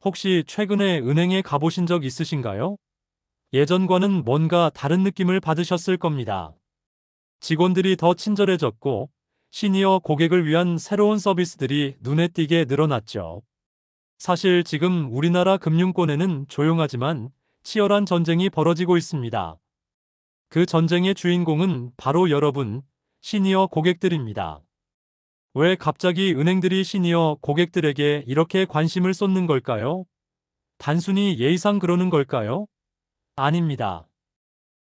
혹시 최근에 은행에 가보신 적 있으신가요? 예전과는 뭔가 다른 느낌을 받으셨을 겁니다. 직원들이 더 친절해졌고, 시니어 고객을 위한 새로운 서비스들이 눈에 띄게 늘어났죠. 사실 지금 우리나라 금융권에는 조용하지만 치열한 전쟁이 벌어지고 있습니다. 그 전쟁의 주인공은 바로 여러분, 시니어 고객들입니다. 왜 갑자기 은행들이 시니어 고객들에게 이렇게 관심을 쏟는 걸까요? 단순히 예의상 그러는 걸까요? 아닙니다.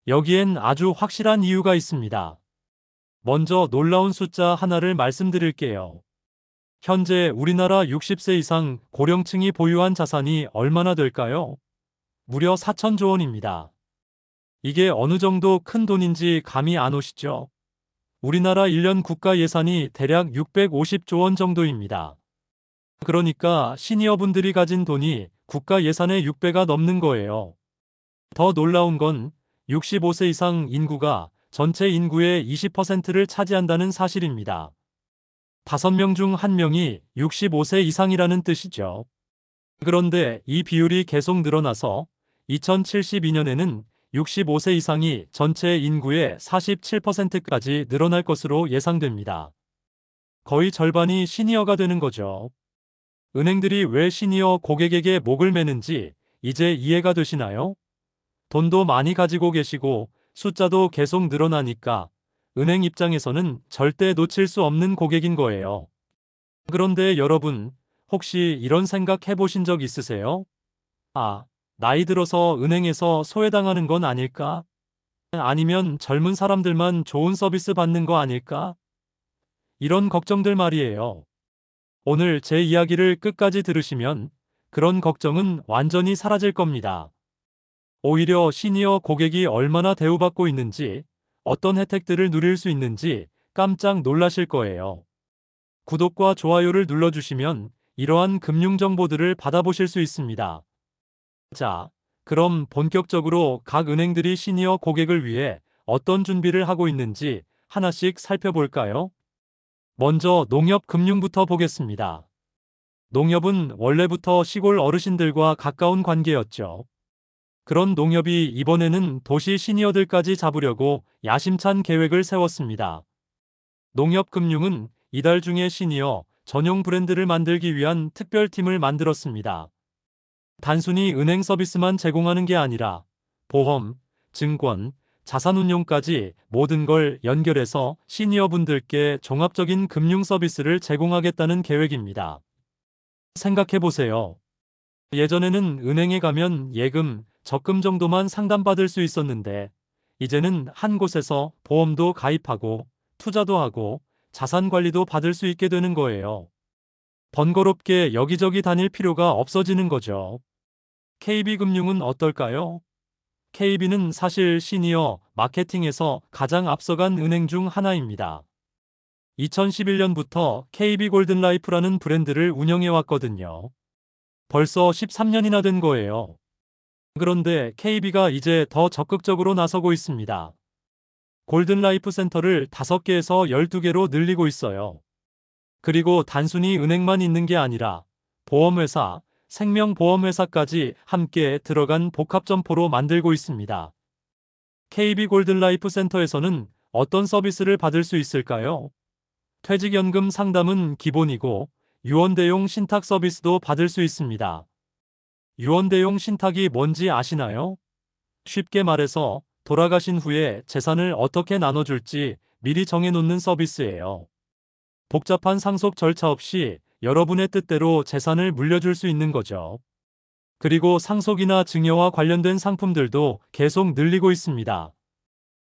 여기엔 아주 확실한 이유가 있습니다. 먼저 놀라운 숫자 하나를 말씀드릴게요. 현재 우리나라 60세 이상 고령층이 보유한 자산이 얼마나 될까요? 무려 4천조 원입니다. 이게 어느 정도 큰 돈인지 감이 안 오시죠? 우리나라 1년 국가 예산이 대략 650조 원 정도입니다. 그러니까 시니어분들이 가진 돈이 국가 예산의 6배가 넘는 거예요. 더 놀라운 건 65세 이상 인구가 전체 인구의 20%를 차지한다는 사실입니다. 5명 중 1명이 65세 이상이라는 뜻이죠. 그런데 이 비율이 계속 늘어나서 2072년에는 65세 이상이 전체 인구의 47%까지 늘어날 것으로 예상됩니다. 거의 절반이 시니어가 되는 거죠. 은행들이 왜 시니어 고객에게 목을 매는지 이제 이해가 되시나요? 돈도 많이 가지고 계시고 숫자도 계속 늘어나니까 은행 입장에서는 절대 놓칠 수 없는 고객인 거예요. 그런데 여러분, 혹시 이런 생각 해보신 적 있으세요? 아, 나이 들어서 은행에서 소외당하는 건 아닐까? 아니면 젊은 사람들만 좋은 서비스 받는 거 아닐까? 이런 걱정들 말이에요. 오늘 제 이야기를 끝까지 들으시면 그런 걱정은 완전히 사라질 겁니다. 오히려 시니어 고객이 얼마나 대우받고 있는지, 어떤 혜택들을 누릴 수 있는지 깜짝 놀라실 거예요. 구독과 좋아요를 눌러주시면 이러한 금융 정보들을 받아보실 수 있습니다. 자, 그럼 본격적으로 각 은행들이 시니어 고객을 위해 어떤 준비를 하고 있는지 하나씩 살펴볼까요? 먼저 농협금융부터 보겠습니다. 농협은 원래부터 시골 어르신들과 가까운 관계였죠. 그런 농협이 이번에는 도시 시니어들까지 잡으려고 야심찬 계획을 세웠습니다. 농협금융은 이달 중에 시니어 전용 브랜드를 만들기 위한 특별팀을 만들었습니다. 단순히 은행 서비스만 제공하는 게 아니라 보험, 증권, 자산운용까지 모든 걸 연결해서 시니어분들께 종합적인 금융 서비스를 제공하겠다는 계획입니다. 생각해보세요. 예전에는 은행에 가면 예금, 적금 정도만 상담받을 수 있었는데 이제는 한 곳에서 보험도 가입하고 투자도 하고 자산 관리도 받을 수 있게 되는 거예요. 번거롭게 여기저기 다닐 필요가 없어지는 거죠. KB금융은 어떨까요? KB는 사실 시니어 마케팅에서 가장 앞서간 은행 중 하나입니다. 2011년부터 KB골든라이프라는 브랜드를 운영해 왔거든요. 벌써 13년이나 된 거예요. 그런데 KB가 이제 더 적극적으로 나서고 있습니다. 골든라이프 센터를 5개에서 12개로 늘리고 있어요. 그리고 단순히 은행만 있는 게 아니라 보험회사, 생명보험회사까지 함께 들어간 복합점포로 만들고 있습니다. KB 골든라이프 센터에서는 어떤 서비스를 받을 수 있을까요? 퇴직연금 상담은 기본이고 유언대용 신탁 서비스도 받을 수 있습니다. 유언대용 신탁이 뭔지 아시나요? 쉽게 말해서 돌아가신 후에 재산을 어떻게 나눠줄지 미리 정해놓는 서비스예요. 복잡한 상속 절차 없이 여러분의 뜻대로 재산을 물려줄 수 있는 거죠. 그리고 상속이나 증여와 관련된 상품들도 계속 늘리고 있습니다.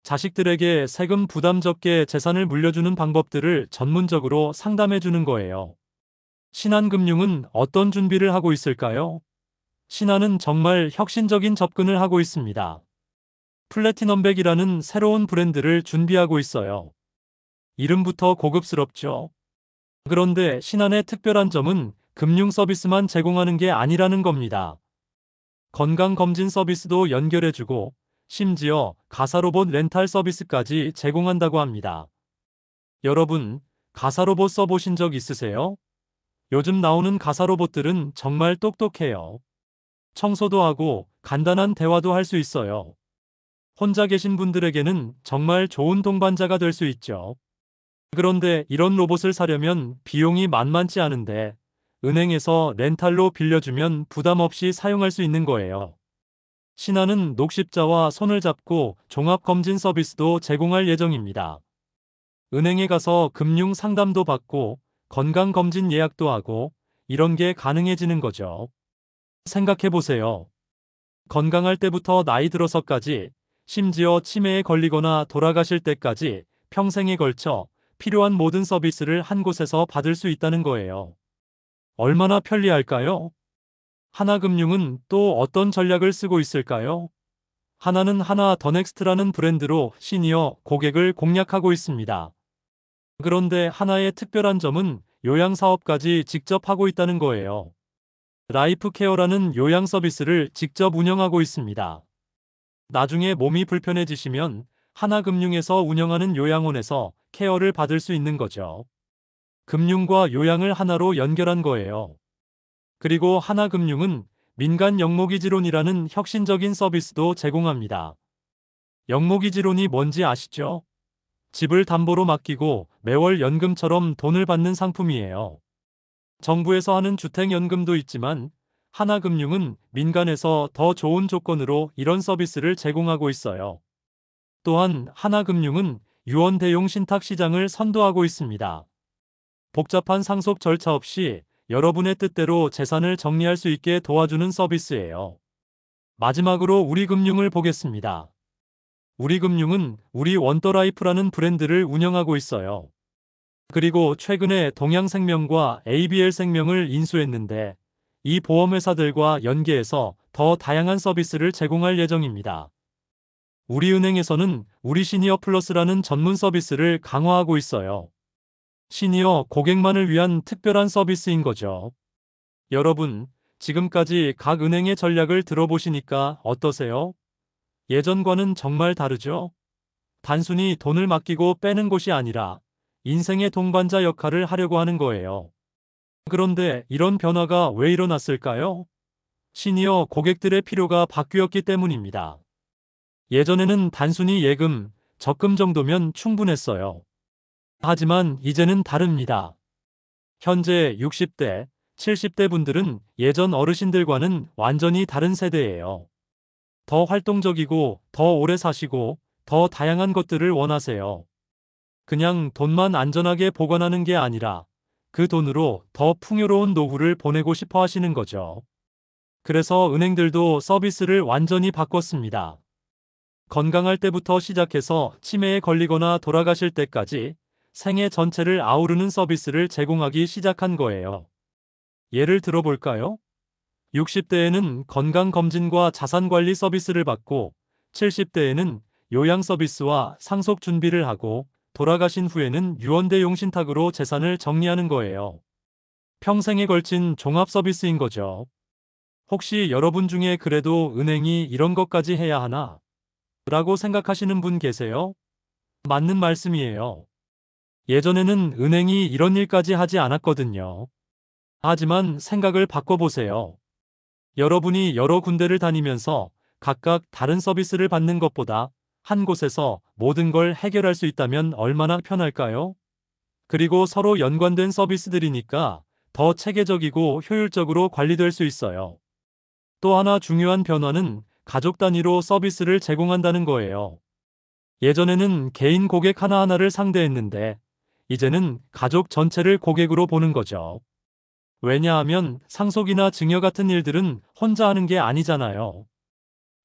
자식들에게 세금 부담 적게 재산을 물려주는 방법들을 전문적으로 상담해 주는 거예요. 신한금융은 어떤 준비를 하고 있을까요? 신한은 정말 혁신적인 접근을 하고 있습니다. 플래티넘백이라는 새로운 브랜드를 준비하고 있어요. 이름부터 고급스럽죠. 그런데 신한의 특별한 점은 금융 서비스만 제공하는 게 아니라는 겁니다. 건강검진 서비스도 연결해주고 심지어 가사로봇 렌탈 서비스까지 제공한다고 합니다. 여러분, 가사로봇 써보신 적 있으세요? 요즘 나오는 가사 로봇들은 정말 똑똑해요. 청소도 하고 간단한 대화도 할 수 있어요. 혼자 계신 분들에게는 정말 좋은 동반자가 될 수 있죠. 그런데 이런 로봇을 사려면 비용이 만만치 않은데 은행에서 렌탈로 빌려주면 부담 없이 사용할 수 있는 거예요. 신한은 녹십자와 손을 잡고 종합검진 서비스도 제공할 예정입니다. 은행에 가서 금융 상담도 받고 건강검진 예약도 하고 이런 게 가능해지는 거죠. 생각해 보세요. 건강할 때부터 나이 들어서까지, 심지어 치매에 걸리거나 돌아가실 때까지 평생에 걸쳐 필요한 모든 서비스를 한 곳에서 받을 수 있다는 거예요. 얼마나 편리할까요? 하나금융은 또 어떤 전략을 쓰고 있을까요? 하나는 하나 더 넥스트라는 브랜드로 시니어 고객을 공략하고 있습니다. 그런데 하나의 특별한 점은 요양 사업까지 직접 하고 있다는 거예요. 라이프 케어라는 요양 서비스를 직접 운영하고 있습니다. 나중에 몸이 불편해지시면 하나금융에서 운영하는 요양원에서 케어를 받을 수 있는 거죠. 금융과 요양을 하나로 연결한 거예요. 그리고 하나금융은 민간 영목이지론이라는 혁신적인 서비스도 제공합니다. 영목이지론이 뭔지 아시죠? 집을 담보로 맡기고 매월 연금처럼 돈을 받는 상품이에요. 정부에서 하는 주택연금도 있지만 하나금융은 민간에서 더 좋은 조건으로 이런 서비스를 제공하고 있어요. 또한 하나금융은 유언 대용 신탁 시장을 선도하고 있습니다. 복잡한 상속 절차 없이 여러분의 뜻대로 재산을 정리할 수 있게 도와주는 서비스예요. 마지막으로 우리금융을 보겠습니다. 우리금융은 우리원더라이프라는 브랜드를 운영하고 있어요. 그리고 최근에 동양생명과 ABL생명을 인수했는데 이 보험회사들과 연계해서 더 다양한 서비스를 제공할 예정입니다. 우리은행에서는 우리시니어 플러스라는 전문 서비스를 강화하고 있어요. 시니어 고객만을 위한 특별한 서비스인 거죠. 여러분, 지금까지 각 은행의 전략을 들어보시니까 어떠세요? 예전과는 정말 다르죠? 단순히 돈을 맡기고 빼는 곳이 아니라 인생의 동반자 역할을 하려고 하는 거예요. 그런데 이런 변화가 왜 일어났을까요? 시니어 고객들의 필요가 바뀌었기 때문입니다. 예전에는 단순히 예금, 적금 정도면 충분했어요. 하지만 이제는 다릅니다. 현재 60대, 70대 분들은 예전 어르신들과는 완전히 다른 세대예요. 더 활동적이고, 더 오래 사시고, 더 다양한 것들을 원하세요. 그냥 돈만 안전하게 보관하는 게 아니라 그 돈으로 더 풍요로운 노후를 보내고 싶어 하시는 거죠. 그래서 은행들도 서비스를 완전히 바꿨습니다. 건강할 때부터 시작해서 치매에 걸리거나 돌아가실 때까지 생애 전체를 아우르는 서비스를 제공하기 시작한 거예요. 예를 들어볼까요? 60대에는 건강검진과 자산관리 서비스를 받고 70대에는 요양 서비스와 상속 준비를 하고 돌아가신 후에는 유언대용 신탁으로 재산을 정리하는 거예요. 평생에 걸친 종합 서비스인 거죠. 혹시 여러분 중에 그래도 은행이 이런 것까지 해야 하나? 라고 생각하시는 분 계세요? 맞는 말씀이에요. 예전에는 은행이 이런 일까지 하지 않았거든요. 하지만 생각을 바꿔보세요. 여러분이 여러 군데를 다니면서 각각 다른 서비스를 받는 것보다 한 곳에서 모든 걸 해결할 수 있다면 얼마나 편할까요? 그리고 서로 연관된 서비스들이니까 더 체계적이고 효율적으로 관리될 수 있어요. 또 하나 중요한 변화는 가족 단위로 서비스를 제공한다는 거예요. 예전에는 개인 고객 하나하나를 상대했는데 이제는 가족 전체를 고객으로 보는 거죠. 왜냐하면 상속이나 증여 같은 일들은 혼자 하는 게 아니잖아요.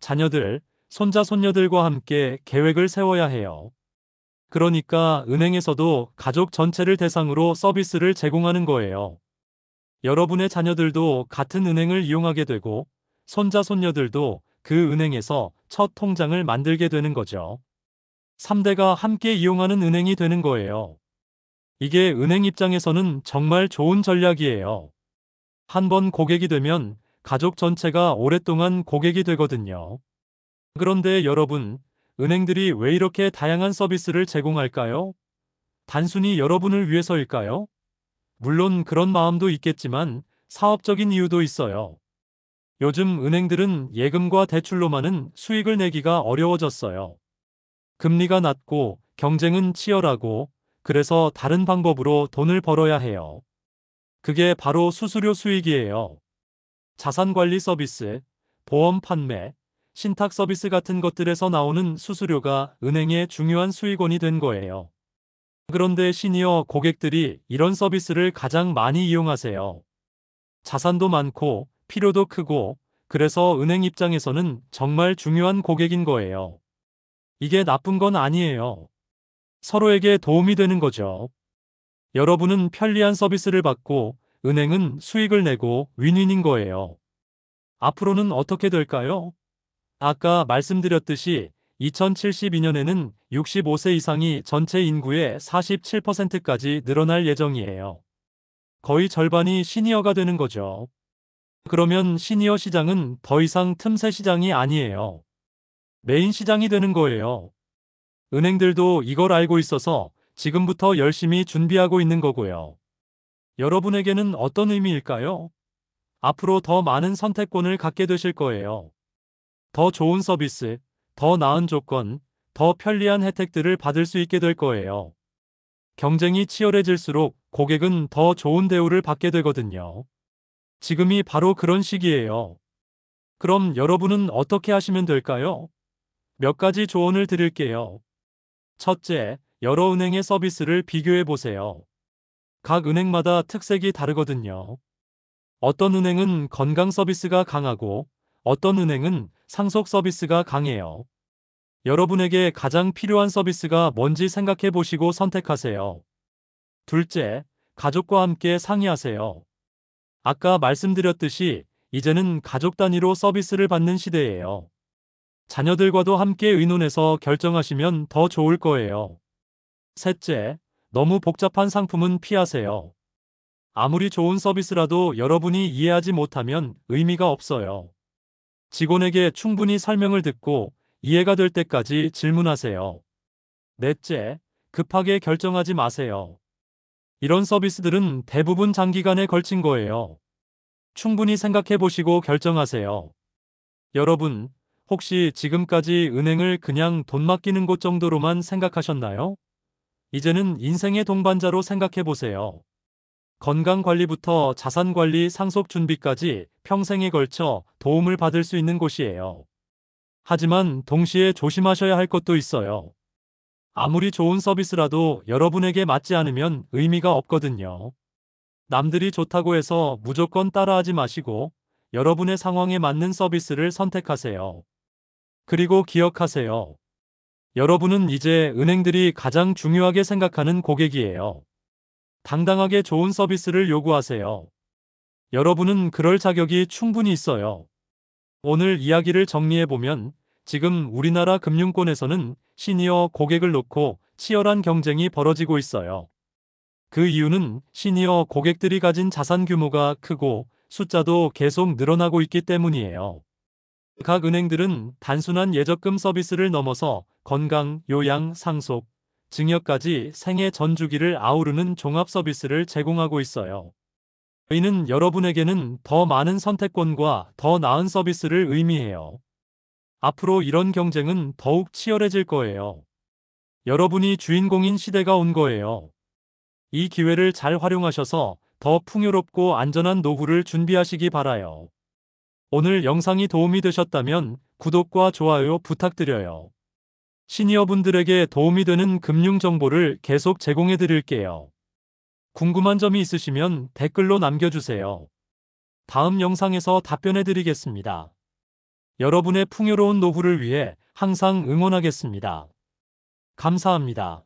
자녀들, 손자, 손녀들과 함께 계획을 세워야 해요. 그러니까 은행에서도 가족 전체를 대상으로 서비스를 제공하는 거예요. 여러분의 자녀들도 같은 은행을 이용하게 되고 손자, 손녀들도 그 은행에서 첫 통장을 만들게 되는 거죠. 3대가 함께 이용하는 은행이 되는 거예요. 이게 은행 입장에서는 정말 좋은 전략이에요. 한 번 고객이 되면 가족 전체가 오랫동안 고객이 되거든요. 그런데 여러분, 은행들이 왜 이렇게 다양한 서비스를 제공할까요? 단순히 여러분을 위해서일까요? 물론 그런 마음도 있겠지만 사업적인 이유도 있어요. 요즘 은행들은 예금과 대출로만은 수익을 내기가 어려워졌어요. 금리가 낮고 경쟁은 치열하고 그래서 다른 방법으로 돈을 벌어야 해요. 그게 바로 수수료 수익이에요. 자산관리 서비스, 보험 판매, 신탁 서비스 같은 것들에서 나오는 수수료가 은행의 중요한 수익원이 된 거예요. 그런데 시니어 고객들이 이런 서비스를 가장 많이 이용하세요. 자산도 많고 필요도 크고 그래서 은행 입장에서는 정말 중요한 고객인 거예요. 이게 나쁜 건 아니에요. 서로에게 도움이 되는 거죠. 여러분은 편리한 서비스를 받고 은행은 수익을 내고 윈윈인 거예요. 앞으로는 어떻게 될까요? 아까 말씀드렸듯이 2072년에는 65세 이상이 전체 인구의 47%까지 늘어날 예정이에요. 거의 절반이 시니어가 되는 거죠. 그러면 시니어 시장은 더 이상 틈새 시장이 아니에요. 메인 시장이 되는 거예요. 은행들도 이걸 알고 있어서 지금부터 열심히 준비하고 있는 거고요. 여러분에게는 어떤 의미일까요? 앞으로 더 많은 선택권을 갖게 되실 거예요. 더 좋은 서비스, 더 나은 조건, 더 편리한 혜택들을 받을 수 있게 될 거예요. 경쟁이 치열해질수록 고객은 더 좋은 대우를 받게 되거든요. 지금이 바로 그런 시기예요. 그럼 여러분은 어떻게 하시면 될까요? 몇 가지 조언을 드릴게요. 첫째, 여러 은행의 서비스를 비교해 보세요. 각 은행마다 특색이 다르거든요. 어떤 은행은 건강 서비스가 강하고 어떤 은행은 상속 서비스가 강해요. 여러분에게 가장 필요한 서비스가 뭔지 생각해 보시고 선택하세요. 둘째, 가족과 함께 상의하세요. 아까 말씀드렸듯이 이제는 가족 단위로 서비스를 받는 시대예요. 자녀들과도 함께 의논해서 결정하시면 더 좋을 거예요. 셋째, 너무 복잡한 상품은 피하세요. 아무리 좋은 서비스라도 여러분이 이해하지 못하면 의미가 없어요. 직원에게 충분히 설명을 듣고 이해가 될 때까지 질문하세요. 넷째, 급하게 결정하지 마세요. 이런 서비스들은 대부분 장기간에 걸친 거예요. 충분히 생각해 보시고 결정하세요. 여러분, 혹시 지금까지 은행을 그냥 돈 맡기는 곳 정도로만 생각하셨나요? 이제는 인생의 동반자로 생각해 보세요. 건강관리부터 자산관리, 상속 준비까지 평생에 걸쳐 도움을 받을 수 있는 곳이에요. 하지만 동시에 조심하셔야 할 것도 있어요. 아무리 좋은 서비스라도 여러분에게 맞지 않으면 의미가 없거든요. 남들이 좋다고 해서 무조건 따라하지 마시고 여러분의 상황에 맞는 서비스를 선택하세요. 그리고 기억하세요. 여러분은 이제 은행들이 가장 중요하게 생각하는 고객이에요. 당당하게 좋은 서비스를 요구하세요. 여러분은 그럴 자격이 충분히 있어요. 오늘 이야기를 정리해보면 지금 우리나라 금융권에서는 시니어 고객을 놓고 치열한 경쟁이 벌어지고 있어요. 그 이유는 시니어 고객들이 가진 자산 규모가 크고 숫자도 계속 늘어나고 있기 때문이에요. 각 은행들은 단순한 예적금 서비스를 넘어서 건강, 요양, 상속, 증여까지 생애 전 주기를 아우르는 종합 서비스를 제공하고 있어요. 이는 여러분에게는 더 많은 선택권과 더 나은 서비스를 의미해요. 앞으로 이런 경쟁은 더욱 치열해질 거예요. 여러분이 주인공인 시대가 온 거예요. 이 기회를 잘 활용하셔서 더 풍요롭고 안전한 노후를 준비하시기 바라요. 오늘 영상이 도움이 되셨다면 구독과 좋아요 부탁드려요. 시니어분들에게 도움이 되는 금융 정보를 계속 제공해 드릴게요. 궁금한 점이 있으시면 댓글로 남겨주세요. 다음 영상에서 답변해 드리겠습니다. 여러분의 풍요로운 노후를 위해 항상 응원하겠습니다. 감사합니다.